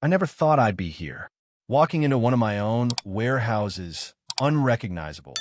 I never thought I'd be here, walking into one of my own warehouses, unrecognizable.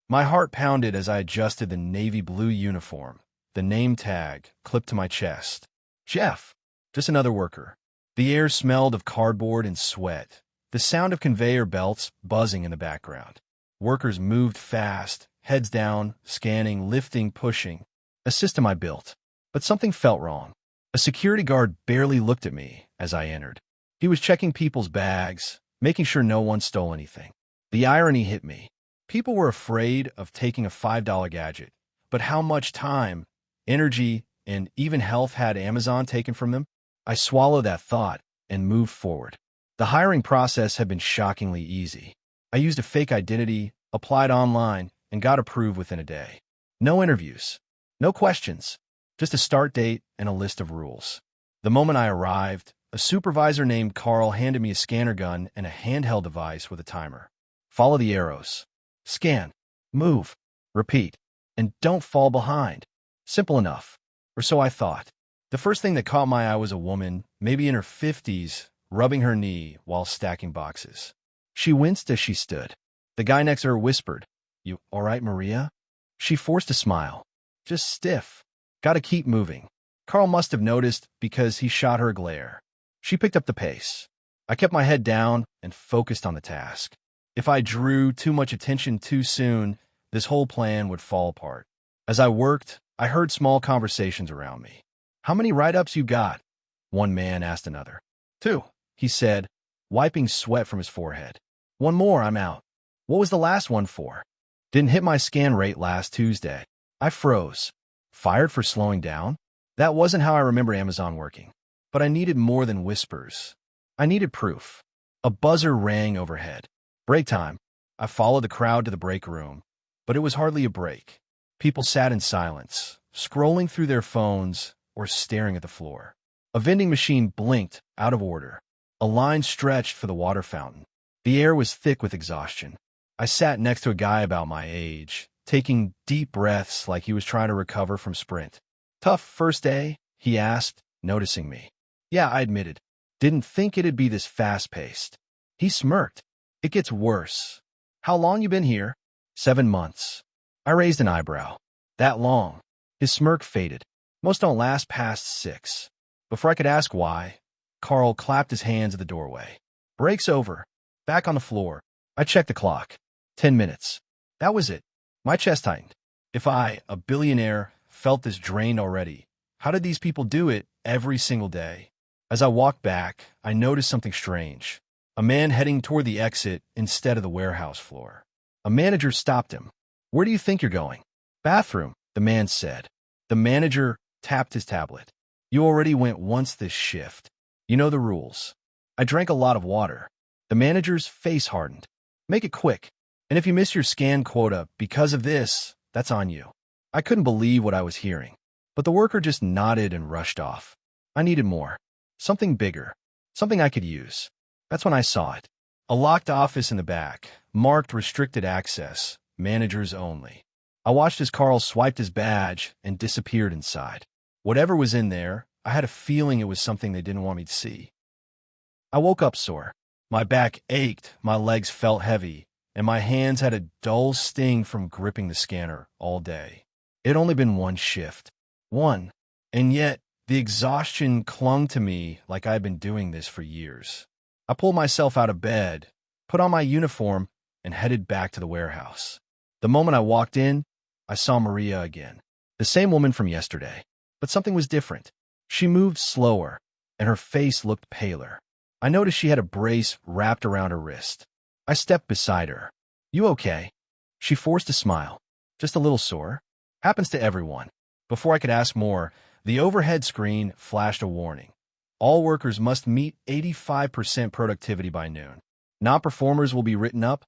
My heart pounded as I adjusted the navy blue uniform, the name tag clipped to my chest. Jeff, just another worker. The air smelled of cardboard and sweat, the sound of conveyor belts buzzing in the background. Workers moved fast, heads down, scanning, lifting, pushing. A system I built. But something felt wrong. A security guard barely looked at me as I entered. He was checking people's bags, making sure no one stole anything. The irony hit me. People were afraid of taking a $5 gadget, but how much time, energy, and even health had Amazon taken from them? I swallowed that thought and moved forward. The hiring process had been shockingly easy. I used a fake identity, applied online, and got approved within a day. No interviews, no questions, just a start date and a list of rules. The moment I arrived, a supervisor named Carl handed me a scanner gun and a handheld device with a timer. Follow the arrows. Scan, move, repeat, and don't fall behind. Simple enough. Or so I thought. The first thing that caught my eye was a woman, maybe in her 50s, rubbing her knee while stacking boxes. She winced as she stood. The guy next to her whispered, "You all right, Maria?" She forced a smile. Just stiff. Gotta keep moving. Carl must have noticed because he shot her a glare. She picked up the pace. I kept my head down and focused on the task. If I drew too much attention too soon, this whole plan would fall apart. As I worked, I heard small conversations around me. "How many write-ups you got?" One man asked another. "2," he said, wiping sweat from his forehead. "One more, I'm out." "What was the last one for?" "Didn't hit my scan rate last Tuesday." I froze. Fired for slowing down? That wasn't how I remember Amazon working. But I needed more than whispers. I needed proof. A buzzer rang overhead. Break time. I followed the crowd to the break room. But it was hardly a break. People sat in silence, scrolling through their phones or staring at the floor. A vending machine blinked, out of order. A line stretched for the water fountain. The air was thick with exhaustion. I sat next to a guy about my age, taking deep breaths like he was trying to recover from sprint. "Tough first day?" he asked, noticing me. "Yeah," I admitted. "Didn't think it'd be this fast-paced." He smirked. "It gets worse." "How long you been here?" 7 months. I raised an eyebrow. "That long?" His smirk faded. "Most don't last past 6. Before I could ask why, Carl clapped his hands at the doorway. "Break's over." Back on the floor. I checked the clock. 10 minutes. That was it. My chest tightened. If I, a billionaire, felt this drained already, how did these people do it every single day? As I walked back, I noticed something strange. A man heading toward the exit instead of the warehouse floor. A manager stopped him. "Where do you think you're going?" "Bathroom," the man said. The manager tapped his tablet. "You already went once this shift. You know the rules." I drank a lot of water. The manager's face hardened. "Make it quick. And if you miss your scan quota because of this, that's on you." I couldn't believe what I was hearing. But the worker just nodded and rushed off. I needed more. Something bigger. Something I could use. That's when I saw it. A locked office in the back, marked restricted access, managers only. I watched as Carl swiped his badge and disappeared inside. Whatever was in there, I had a feeling it was something they didn't want me to see. I woke up sore. My back ached, my legs felt heavy, and my hands had a dull sting from gripping the scanner all day. It had only been one shift. One. And yet, the exhaustion clung to me like I had been doing this for years. I pulled myself out of bed, put on my uniform, and headed back to the warehouse. The moment I walked in, I saw Maria again. The same woman from yesterday. But something was different. She moved slower, and her face looked paler. I noticed she had a brace wrapped around her wrist. I stepped beside her. "You okay?" She forced a smile. "Just a little sore. Happens to everyone." Before I could ask more, the overhead screen flashed a warning. All workers must meet 85% productivity by noon. Non-performers will be written up.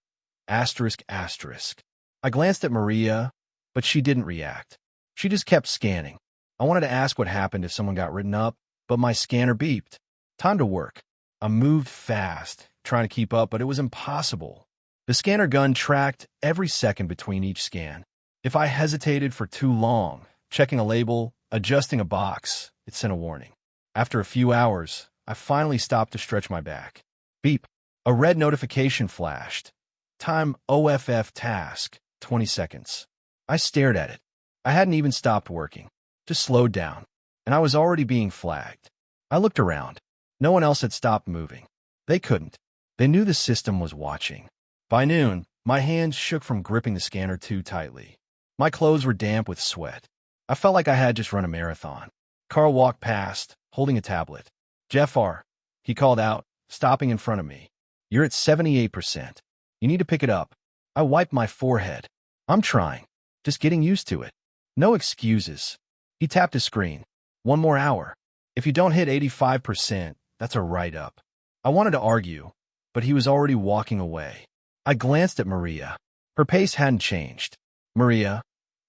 Asterisk, asterisk. I glanced at Maria, but she didn't react. She just kept scanning. I wanted to ask what happened if someone got written up, but my scanner beeped. Time to work. I moved fast, trying to keep up, but it was impossible. The scanner gun tracked every second between each scan. If I hesitated for too long, checking a label, adjusting a box, it sent a warning. After a few hours, I finally stopped to stretch my back. Beep. A red notification flashed. Time OFF task, 20 seconds. I stared at it. I hadn't even stopped working, just slowed down, and I was already being flagged. I looked around. No one else had stopped moving. They couldn't. They knew the system was watching. By noon, my hands shook from gripping the scanner too tightly. My clothes were damp with sweat. I felt like I had just run a marathon. Carl walked past, holding a tablet. Jeff R., he called out, stopping in front of me. You're at 78%. You need to pick it up. I wiped my forehead. I'm trying. Just getting used to it. No excuses. He tapped his screen. One more hour. If you don't hit 85%, that's a write-up. I wanted to argue, but he was already walking away. I glanced at Maria. Her pace hadn't changed. Maria,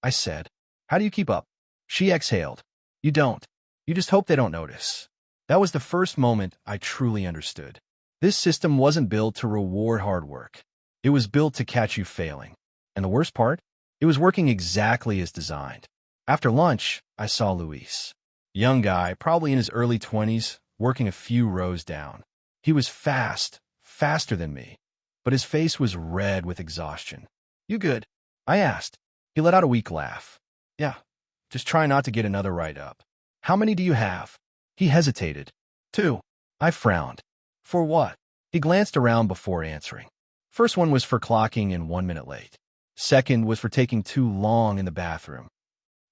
I said, how do you keep up? She exhaled. You don't. You just hope they don't notice. That was the first moment I truly understood. This system wasn't built to reward hard work. It was built to catch you failing. And the worst part? It was working exactly as designed. After lunch, I saw Luis. Young guy, probably in his early 20s, working a few rows down. He was fast, faster than me, but his face was red with exhaustion. You good? I asked. He let out a weak laugh. Yeah, just try not to get another write-up. How many do you have? He hesitated. 2. I frowned. For what? He glanced around before answering. First one was for clocking in 1 minute late. Second was for taking too long in the bathroom.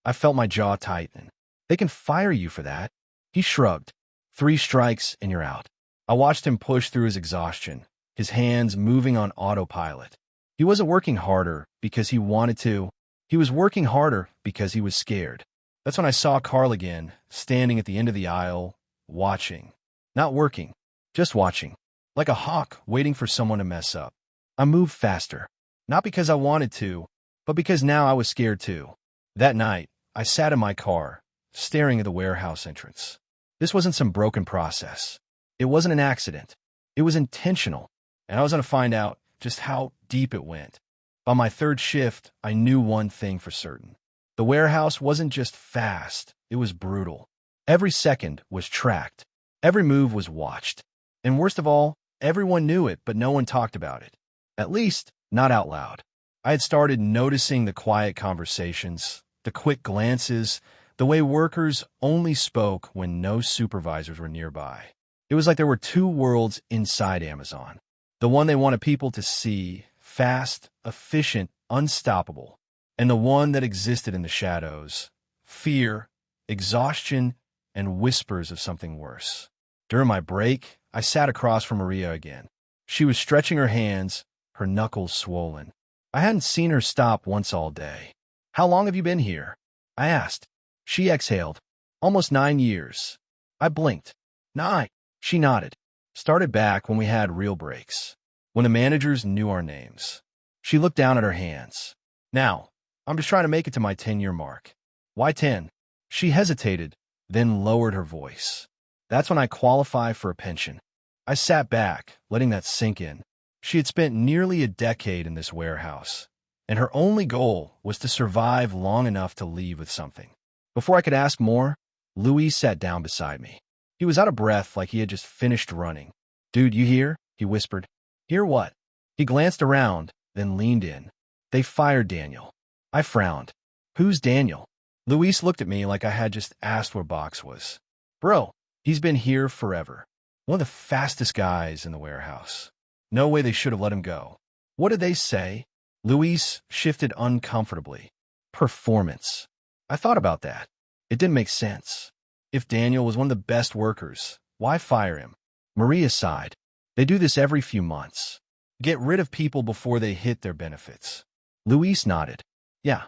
I felt my jaw tighten. They can fire you for that. He shrugged. 3 strikes and you're out. I watched him push through his exhaustion, his hands moving on autopilot. He wasn't working harder because he wanted to. He was working harder because he was scared. That's when I saw Carl again, standing at the end of the aisle, watching. Not working, just watching. Like a hawk waiting for someone to mess up. I moved faster. Not because I wanted to, but because now I was scared too. That night, I sat in my car, staring at the warehouse entrance. This wasn't some broken process. It wasn't an accident. It was intentional, and I was going to find out just how deep it went. By my 3rd shift, I knew one thing for certain. The warehouse wasn't just fast, it was brutal. Every second was tracked. Every move was watched. And worst of all, everyone knew it, but no one talked about it. At least, not out loud. I had started noticing the quiet conversations, the quick glances, the way workers only spoke when no supervisors were nearby. It was like there were 2 worlds inside Amazon. The one they wanted people to see, fast, efficient, unstoppable. And the one that existed in the shadows, fear, exhaustion, and whispers of something worse. During my break, I sat across from Maria again. She was stretching her hands, her knuckles swollen. I hadn't seen her stop once all day. How long have you been here? I asked. She exhaled. Almost 9 years. I blinked. 9. She nodded. Started back when we had real breaks. When the managers knew our names. She looked down at her hands. Now, I'm just trying to make it to my 10-year mark. Why 10? She hesitated, then lowered her voice. That's when I qualify for a pension. I sat back, letting that sink in. She had spent nearly a decade in this warehouse, and her only goal was to survive long enough to leave with something. Before I could ask more, Luis sat down beside me. He was out of breath like he had just finished running. Dude, you hear? He whispered. Hear what? He glanced around, then leaned in. They fired Daniel. I frowned. Who's Daniel? Luis looked at me like I had just asked where Box was. Bro, he's been here forever. One of the fastest guys in the warehouse. No way they should have let him go. What did they say? Luis shifted uncomfortably. Performance. I thought about that. It didn't make sense. If Daniel was one of the best workers, why fire him? Maria sighed. They do this every few months. Get rid of people before they hit their benefits. Luis nodded. Yeah,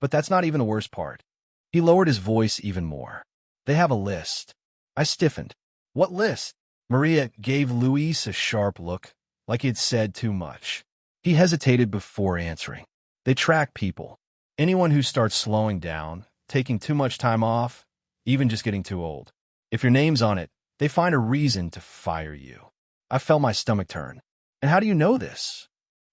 but that's not even the worst part. He lowered his voice even more. They have a list. I stiffened. What list? Maria gave Luis a sharp look, like he had said too much. He hesitated before answering. They track people. Anyone who starts slowing down, taking too much time off, even just getting too old. If your name's on it, they find a reason to fire you. I felt my stomach turn. And how do you know this?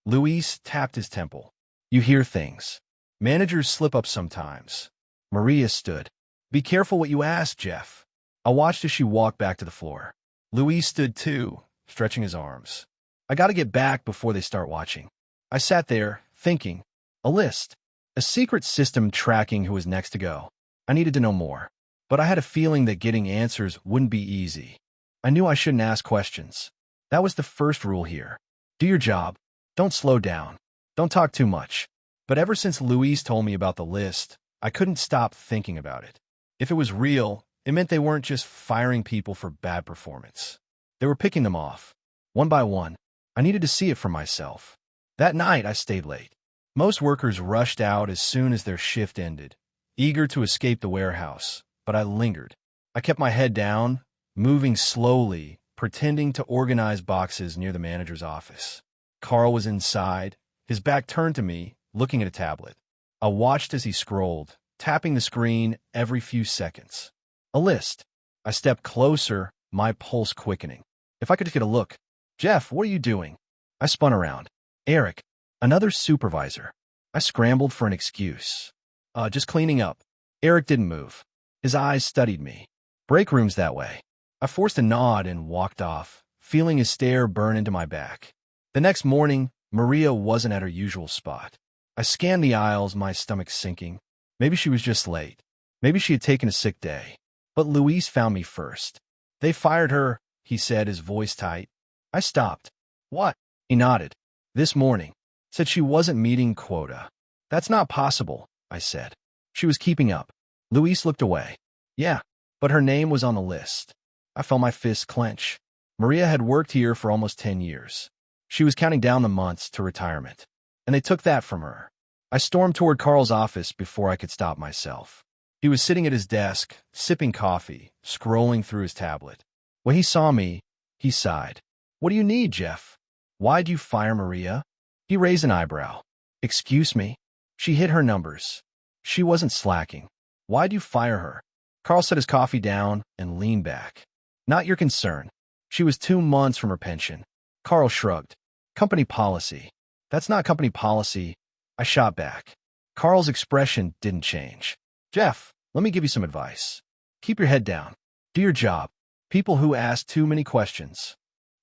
Luis tapped his temple. You hear things. Managers slip up sometimes. Maria stood. Be careful what you ask, Jeff. I watched as she walked back to the floor. Louis stood too, stretching his arms. I gotta get back before they start watching. I sat there, thinking. A list. A secret system tracking who was next to go. I needed to know more. But I had a feeling that getting answers wouldn't be easy. I knew I shouldn't ask questions. That was the first rule here. Do your job. Don't slow down. Don't talk too much. But ever since Louise told me about the list, I couldn't stop thinking about it. If it was real, it meant they weren't just firing people for bad performance. They were picking them off, one by one. I needed to see it for myself. That night, I stayed late. Most workers rushed out as soon as their shift ended, eager to escape the warehouse, but I lingered. I kept my head down, moving slowly, pretending to organize boxes near the manager's office. Carl was inside, his back turned to me, looking at a tablet. I watched as he scrolled, tapping the screen every few seconds. A list. I stepped closer, my pulse quickening. If I could just get a look. Jeff, what are you doing? I spun around. Eric, another supervisor. I scrambled for an excuse. Just cleaning up. Eric didn't move. His eyes studied me. Break room's that way. I forced a nod and walked off, feeling his stare burn into my back. The next morning, Maria wasn't at her usual spot. I scanned the aisles, my stomach sinking. Maybe she was just late. Maybe she had taken a sick day. But Luis found me first. They fired her, he said, his voice tight. I stopped. What? He nodded. This morning. Said she wasn't meeting quota. That's not possible, I said. She was keeping up. Luis looked away. Yeah, but her name was on the list. I felt my fists clench. Maria had worked here for almost 10 years. She was counting down the months to retirement. And they took that from her. I stormed toward Carl's office before I could stop myself. He was sitting at his desk, sipping coffee, scrolling through his tablet. When he saw me, he sighed. What do you need, Jeff? Why'd you fire Maria? He raised an eyebrow. Excuse me? She hit her numbers. She wasn't slacking. Why'd you fire her? Carl set his coffee down and leaned back. Not your concern. She was 2 months from her pension. Carl shrugged. Company policy. That's not company policy. I shot back. Carl's expression didn't change. Jeff, let me give you some advice. Keep your head down. Do your job. People who ask too many questions.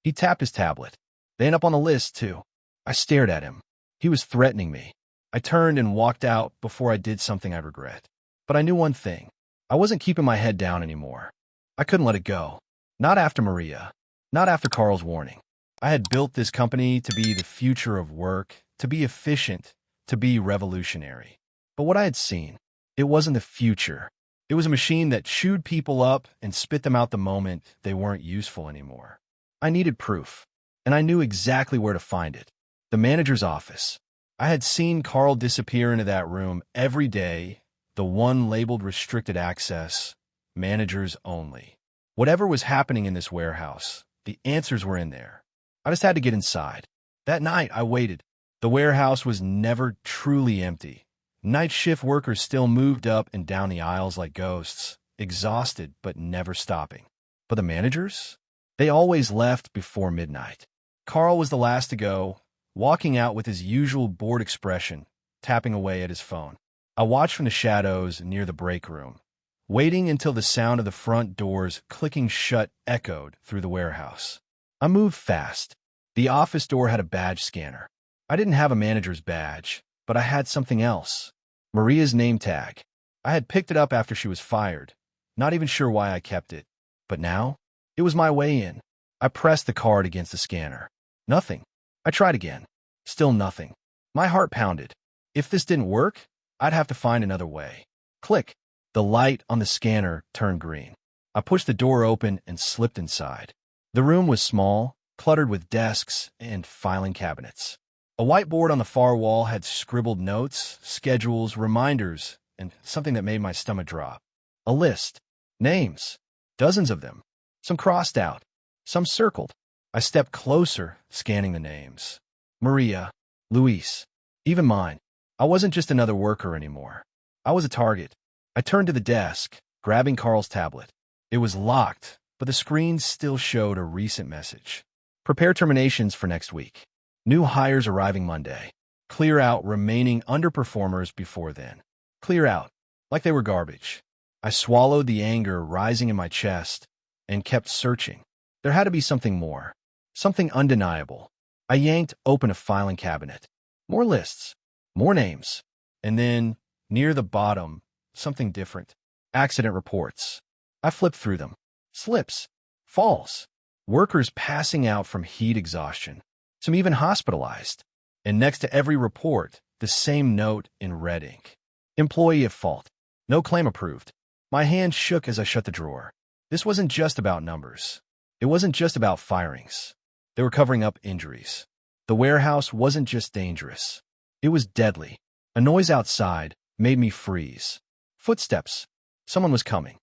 He tapped his tablet. They end up on the list, too. I stared at him. He was threatening me. I turned and walked out before I did something I'd regret. But I knew one thing. I wasn't keeping my head down anymore. I couldn't let it go. Not after Maria. Not after Carl's warning. I had built this company to be the future of work, to be efficient, to be revolutionary. But what I had seen, it wasn't the future. It was a machine that chewed people up and spit them out the moment they weren't useful anymore. I needed proof, and I knew exactly where to find it. The manager's office. I had seen Carl disappear into that room every day, the one labeled restricted access, managers only. Whatever was happening in this warehouse, the answers were in there. I just had to get inside. That night, I waited. The warehouse was never truly empty. Night shift workers still moved up and down the aisles like ghosts, exhausted but never stopping. But the managers? They always left before midnight. Carl was the last to go, walking out with his usual bored expression, tapping away at his phone. I watched from the shadows near the break room, waiting until the sound of the front doors clicking shut echoed through the warehouse. I moved fast. The office door had a badge scanner. I didn't have a manager's badge, but I had something else. Maria's name tag. I had picked it up after she was fired, not even sure why I kept it. But now, it was my way in. I pressed the card against the scanner. Nothing. I tried again. Still nothing. My heart pounded. If this didn't work, I'd have to find another way. Click. The light on the scanner turned green. I pushed the door open and slipped inside. The room was small, cluttered with desks and filing cabinets. A whiteboard on the far wall had scribbled notes, schedules, reminders, and something that made my stomach drop. A list. Names. Dozens of them. Some crossed out. Some circled. I stepped closer, scanning the names. Maria. Luis. Even mine. I wasn't just another worker anymore. I was a target. I turned to the desk, grabbing Carl's tablet. It was locked, but the screen still showed a recent message. Prepare terminations for next week. New hires arriving Monday. Clear out remaining underperformers before then. Clear out, like they were garbage. I swallowed the anger rising in my chest and kept searching. There had to be something more. Something undeniable. I yanked open a filing cabinet. More lists. More names. And then, near the bottom, something different. Accident reports. I flipped through them. Slips. Falls. Workers passing out from heat exhaustion. Some even hospitalized. And next to every report, the same note in red ink. Employee at fault. No claim approved. My hand shook as I shut the drawer. This wasn't just about numbers. It wasn't just about firings. They were covering up injuries. The warehouse wasn't just dangerous. It was deadly. A noise outside made me freeze. Footsteps. Someone was coming.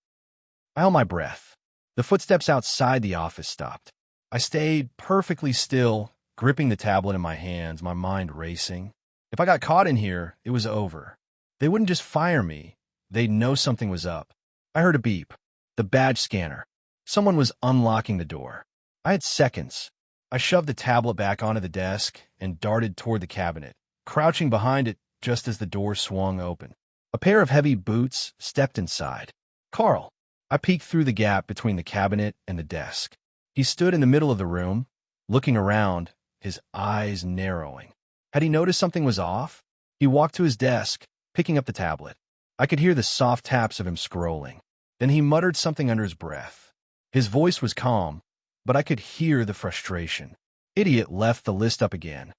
I held my breath. The footsteps outside the office stopped. I stayed perfectly still, gripping the tablet in my hands, my mind racing. If I got caught in here, it was over. They wouldn't just fire me. They'd know something was up. I heard a beep. The badge scanner. Someone was unlocking the door. I had seconds. I shoved the tablet back onto the desk and darted toward the cabinet, crouching behind it just as the door swung open. A pair of heavy boots stepped inside. Carl. I peeked through the gap between the cabinet and the desk. He stood in the middle of the room, looking around, his eyes narrowing. Had he noticed something was off? He walked to his desk, picking up the tablet. I could hear the soft taps of him scrolling. Then he muttered something under his breath. His voice was calm, but I could hear the frustration. Idiot left the list up again.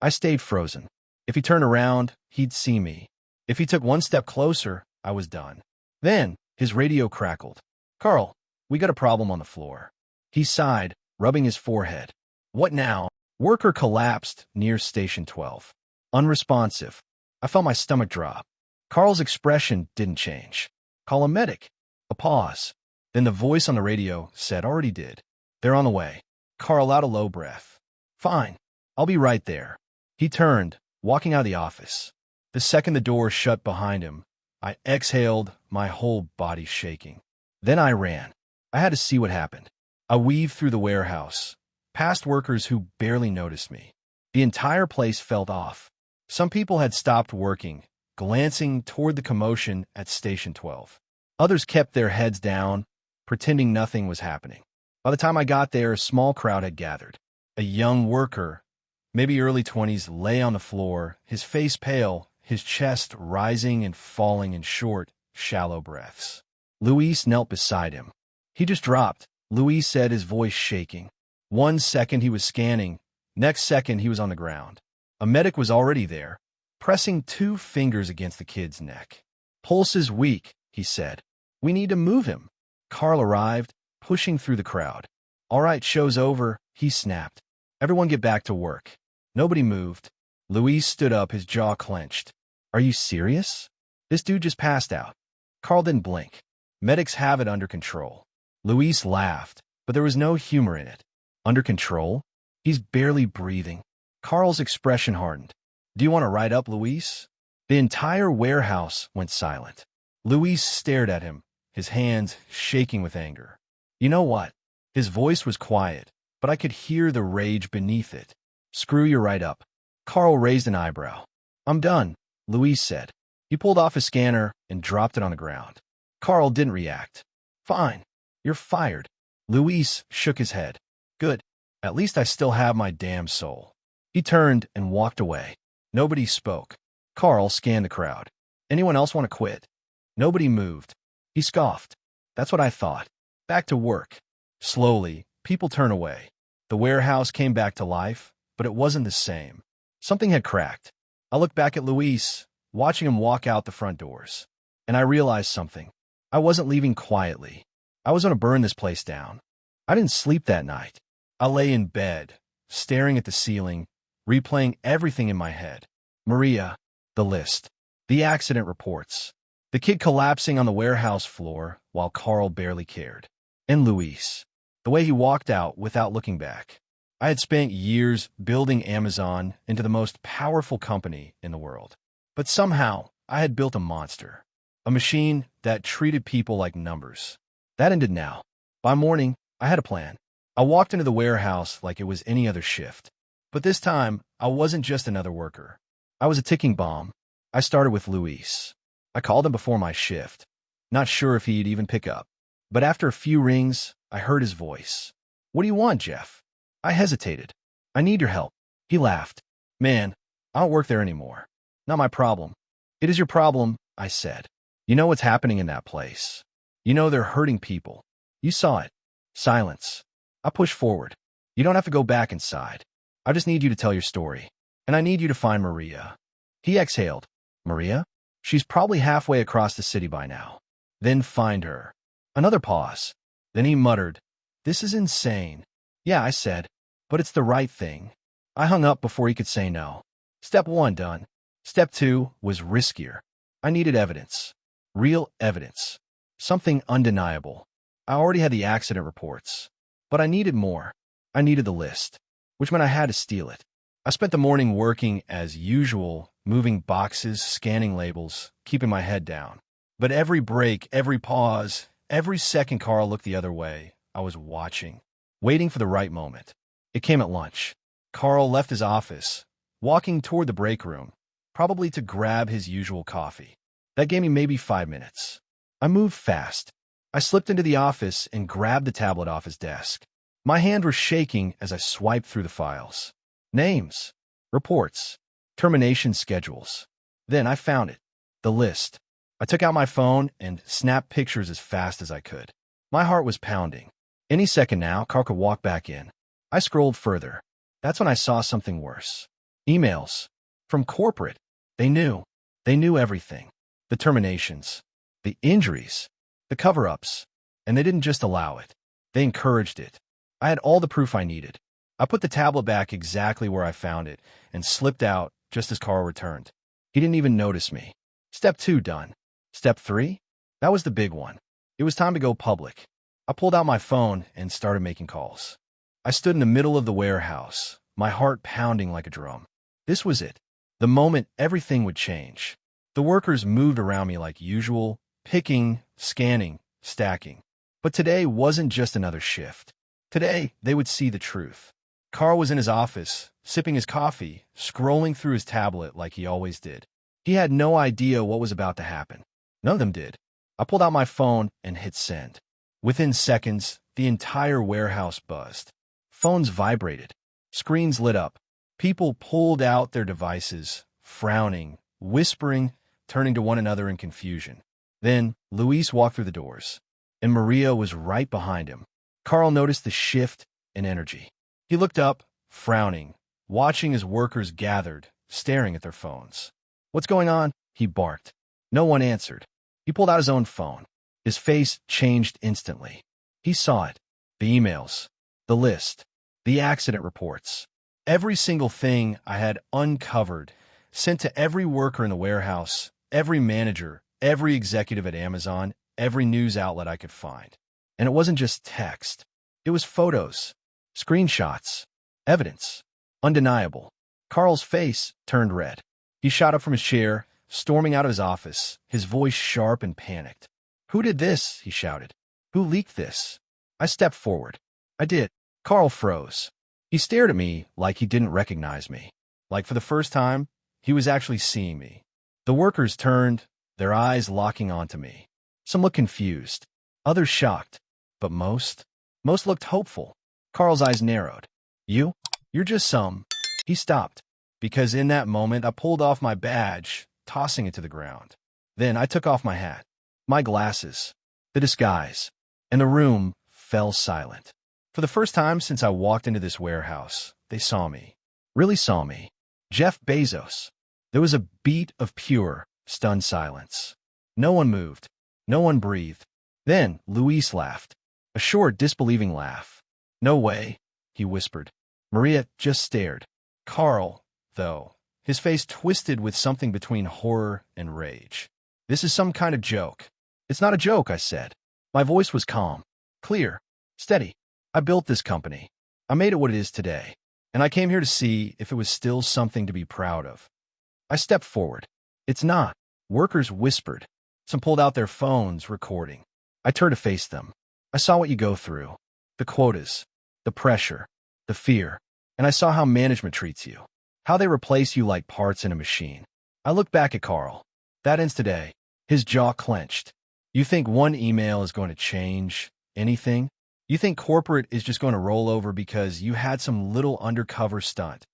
I stayed frozen. If he turned around, he'd see me. If he took one step closer, I was done. Then, his radio crackled. Carl, we got a problem on the floor. He sighed, rubbing his forehead. What now? Worker collapsed near Station 12. Unresponsive. I felt my stomach drop. Carl's expression didn't change. Call a medic. A pause. Then the voice on the radio said, already did. They're on the way. Carl out a low breath. Fine. I'll be right there. He turned, walking out of the office. The second the door shut behind him, I exhaled, my whole body shaking. Then I ran. I had to see what happened. I weaved through the warehouse, past workers who barely noticed me. The entire place felt off. Some people had stopped working, glancing toward the commotion at Station 12. Others kept their heads down, pretending nothing was happening. By the time I got there, a small crowd had gathered. A young worker, maybe early 20s, lay on the floor, his face pale, his chest rising and falling in short, shallow breaths. Luis knelt beside him. He just dropped, Luis said, his voice shaking. 1 second he was scanning, next second he was on the ground. A medic was already there, pressing 2 fingers against the kid's neck. Pulse is weak, he said. We need to move him. Carl arrived, pushing through the crowd. All right, show's over, he snapped. Everyone get back to work. Nobody moved. Luis stood up, his jaw clenched. Are you serious? This dude just passed out. Carl didn't blink. Medics have it under control. Luis laughed, but there was no humor in it. Under control? He's barely breathing. Carl's expression hardened. Do you want to ride up, Luis? The entire warehouse went silent. Luis stared at him, his hands shaking with anger. You know what? His voice was quiet, but I could hear the rage beneath it. Screw you right up. Carl raised an eyebrow. I'm done, Luis said. He pulled off his scanner and dropped it on the ground. Carl didn't react. Fine. You're fired. Luis shook his head. Good. At least I still have my damn soul. He turned and walked away. Nobody spoke. Carl scanned the crowd. Anyone else want to quit? Nobody moved. He scoffed. That's what I thought. Back to work. Slowly, people turned away. The warehouse came back to life, but it wasn't the same. Something had cracked. I looked back at Luis, watching him walk out the front doors. And I realized something. I wasn't leaving quietly. I was going to burn this place down. I didn't sleep that night. I lay in bed, staring at the ceiling, replaying everything in my head. Maria, the list, the accident reports, the kid collapsing on the warehouse floor while Carl barely cared, and Luis, the way he walked out without looking back. I had spent years building Amazon into the most powerful company in the world. But somehow, I had built a monster, a machine that treated people like numbers. That ended now. By morning, I had a plan. I walked into the warehouse like it was any other shift. But this time, I wasn't just another worker. I was a ticking bomb. I started with Luis. I called him before my shift, not sure if he'd even pick up. But after a few rings, I heard his voice. What do you want, Jeff? I hesitated. I need your help. He laughed. Man, I don't work there anymore. Not my problem. It is your problem, I said. You know what's happening in that place. You know they're hurting people. You saw it. Silence. I pushed forward. You don't have to go back inside. I just need you to tell your story. And I need you to find Maria. He exhaled. Maria? She's probably halfway across the city by now. Then find her. Another pause. Then he muttered, This is insane. Yeah, I said, but it's the right thing. I hung up before he could say no. Step 1 done. Step 2 was riskier. I needed evidence. Real evidence. Something undeniable. I already had the accident reports. But I needed more. I needed the list, which meant I had to steal it. I spent the morning working as usual, moving boxes, scanning labels, keeping my head down. But every break, every pause, every second Carl looked the other way, I was watching, waiting for the right moment. It came at lunch. Carl left his office, walking toward the break room, probably to grab his usual coffee. That gave me maybe 5 minutes. I moved fast. I slipped into the office and grabbed the tablet off his desk. My hand was shaking as I swiped through the files. Names, reports, termination schedules. Then I found it. The list. I took out my phone and snapped pictures as fast as I could. My heart was pounding. Any second now, Carl could walk back in. I scrolled further. That's when I saw something worse. Emails. From corporate. They knew. They knew everything. The terminations. The injuries. The cover-ups. And they didn't just allow it. They encouraged it. I had all the proof I needed. I put the tablet back exactly where I found it and slipped out just as Carl returned. He didn't even notice me. Step 2 done. Step 3? That was the big one. It was time to go public. I pulled out my phone and started making calls. I stood in the middle of the warehouse, my heart pounding like a drum. This was it. The moment everything would change. The workers moved around me like usual, picking, scanning, stacking. But today wasn't just another shift. Today, they would see the truth. Carl was in his office, sipping his coffee, scrolling through his tablet like he always did. He had no idea what was about to happen. None of them did. I pulled out my phone and hit send. Within seconds, the entire warehouse buzzed. Phones vibrated. Screens lit up. People pulled out their devices, frowning, whispering, turning to one another in confusion. Then, Luis walked through the doors, and Maria was right behind him. Carl noticed the shift in energy. He looked up, frowning, watching as workers gathered, staring at their phones. What's going on? He barked. No one answered. He pulled out his own phone. His face changed instantly. He saw it. The emails. The list. The accident reports. Every single thing I had uncovered, sent to every worker in the warehouse, every manager, every executive at Amazon, every news outlet I could find. And it wasn't just text. It was photos, screenshots, evidence. Undeniable. Carl's face turned red. He shot up from his chair, storming out of his office, his voice sharp and panicked. Who did this? He shouted. Who leaked this? I stepped forward. I did. Carl froze. He stared at me like he didn't recognize me. Like for the first time, he was actually seeing me. The workers turned, their eyes locking onto me. Some looked confused, others shocked, but most looked hopeful. Carl's eyes narrowed. You? You're just some. He stopped, because in that moment I pulled off my badge, tossing it to the ground. Then I took off my hat, my glasses, the disguise, and the room fell silent. For the first time since I walked into this warehouse, they saw me. Really saw me. Jeff Bezos. There was a beat of pure, stunned silence. No one moved. No one breathed. Then Luis laughed. A short, disbelieving laugh. No way, he whispered. Maria just stared. Carl, though, his face twisted with something between horror and rage. This is some kind of joke. It's not a joke, I said. My voice was calm, clear, steady. I built this company. I made it what it is today. And I came here to see if it was still something to be proud of. I stepped forward. It's not. Workers whispered. Some pulled out their phones, recording. I turned to face them. I saw what you go through. The quotas. The pressure. The fear. And I saw how management treats you. How they replace you like parts in a machine. I looked back at Carl. That ends today. His jaw clenched. You think one email is going to change anything? You think corporate is just going to roll over because you had some little undercover stunt.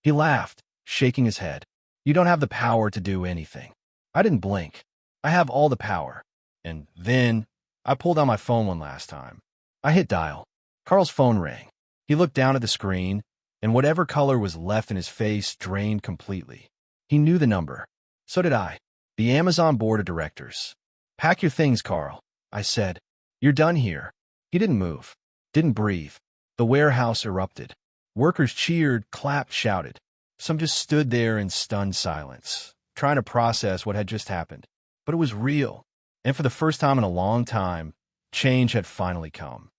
He laughed, shaking his head. You don't have the power to do anything. I didn't blink. I have all the power. And then I pulled out my phone one last time. I hit dial. Carl's phone rang. He looked down at the screen, and whatever color was left in his face drained completely. He knew the number. So did I. The Amazon board of directors. Pack your things, Carl, I said. You're done here. He didn't move. Didn't breathe. The warehouse erupted. Workers cheered, clapped, shouted. Some just stood there in stunned silence, trying to process what had just happened. But it was real. And for the first time in a long time, change had finally come.